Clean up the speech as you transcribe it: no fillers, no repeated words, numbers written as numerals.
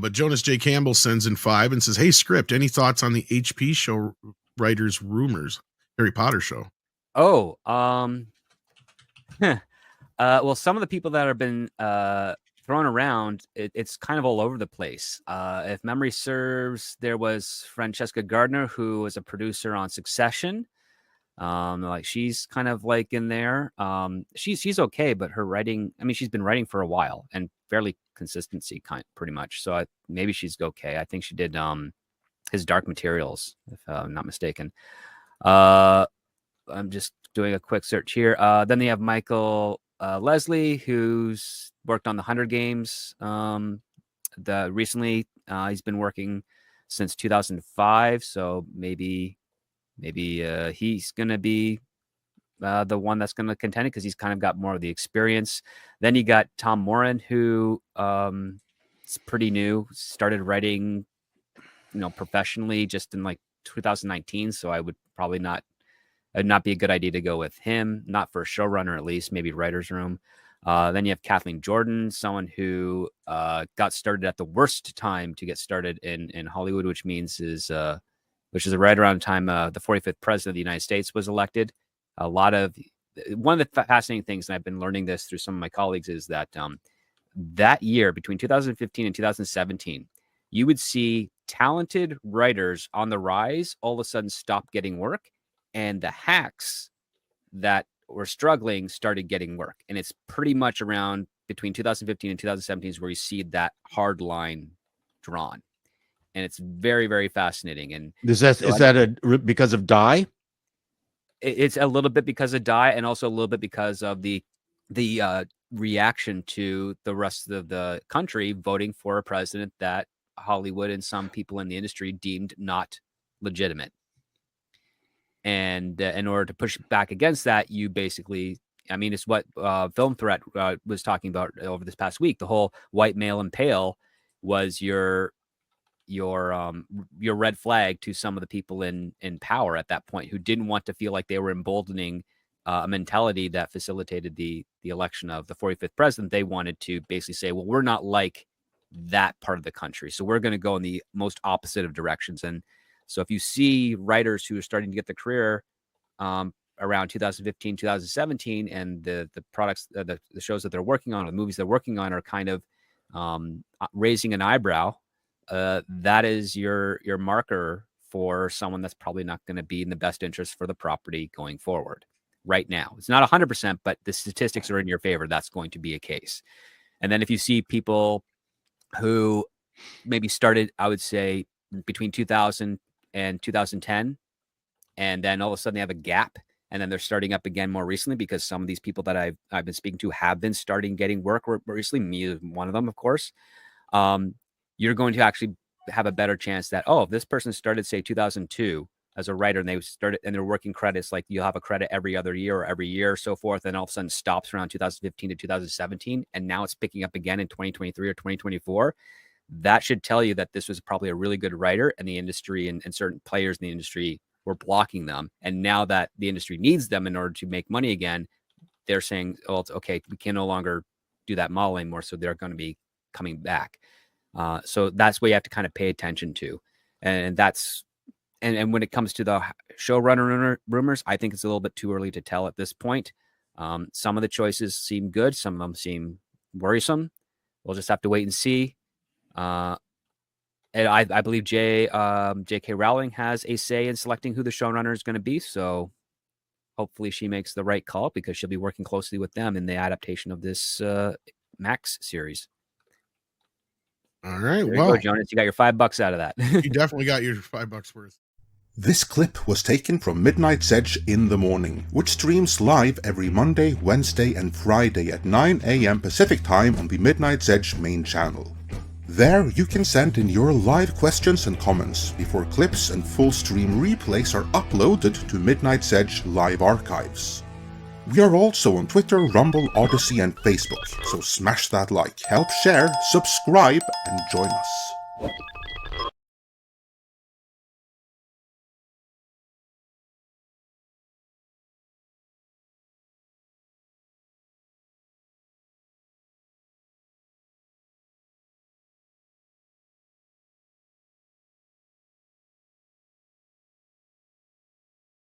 But Jonas J. Campbell sends in 5 and says, "Hey, Script, any thoughts on the HP show writers' rumors, Harry Potter show?" Oh, well, some of the people that have been thrown around, it's kind of all over the place. If memory serves, there was Francesca Gardner, who was a producer on Succession. Like she's kind of like in there. She's okay, but her writing, I mean, she's been writing for a while and fairly consistency pretty much. So maybe she's okay. I think she did his Dark Materials, if I'm not mistaken. I'm just doing a quick search here. Then they have Michael Leslie, who's worked on the Hunger Games. Recently, he's been working since 2005. So maybe he's going to be the one that's going to contend it because he's kind of got more of the experience. Then you got Tom Moran, who is pretty new, started writing, professionally just in like 2019. So I would probably it'd not be a good idea to go with him, not for a showrunner at least, maybe writer's room. Then you have Kathleen Jordan, someone who got started at the worst time to get started in Hollywood, which is right around the time the 45th president of the United States was elected. One of the fascinating things, and I've been learning this through some of my colleagues, is that that year between 2015 and 2017, you would see talented writers on the rise all of a sudden stop getting work, and the hacks that were struggling started getting work. And it's pretty much around between 2015 and 2017 is where you see that hard line drawn. And it's very, very fascinating. And is that because of Die? It's a little bit because of Die, and also a little bit because of the reaction to the rest of the country voting for a president that Hollywood and some people in the industry deemed not legitimate. And in order to push back against that, you basically, I mean, it's what Film Threat was talking about over this past week. The whole white male and pale was your red flag to some of the people in power at that point who didn't want to feel like they were emboldening a mentality that facilitated the election of the 45th president. They wanted to basically say, well, we're not like that part of the country, so we're going to go in the most opposite of directions. And so if you see writers who are starting to get the career around 2015, 2017, and the products, the shows that they're working on, or the movies they're working on are kind of raising an eyebrow, that is your marker for someone that's probably not going to be in the best interest for the property going forward. Right now, it's not 100%, but the statistics are in your favor. That's going to be a case. And then if you see people who maybe started, I would say, between 2000 and 2010, and then all of a sudden they have a gap, and then they're starting up again more recently because some of these people that I've been speaking to have been starting getting work recently. Me is one of them, of course. You're going to actually have a better chance that, if this person started, say, 2002 as a writer, and they started and they're working credits, like you'll have a credit every other year or every year or so forth, and all of a sudden stops around 2015 to 2017, and now it's picking up again in 2023 or 2024. That should tell you that this was probably a really good writer, and the industry and certain players in the industry were blocking them. And now that the industry needs them in order to make money again, they're saying, oh, it's okay, we can no longer do that model anymore. So they're going to be coming back. So that's what you have to kind of pay attention to. And that's, and when it comes to the showrunner rumors, I think it's a little bit too early to tell at this point. Some of the choices seem good. Some of them seem worrisome. We'll just have to wait and see. And I believe J.K. Rowling has a say in selecting who the showrunner is going to be. So hopefully she makes the right call, because she'll be working closely with them in the adaptation of this Max series. All right. There you go, Jonas. You got your $5 out of that. You definitely got your $5 worth. This clip was taken from Midnight's Edge in the Morning, which streams live every Monday, Wednesday, and Friday at 9 a.m. Pacific Time on the Midnight's Edge main channel. There, you can send in your live questions and comments before clips and full stream replays are uploaded to Midnight's Edge live archives. We are also on Twitter, Rumble, Odyssey, and Facebook, so smash that like, help share, subscribe, and join us.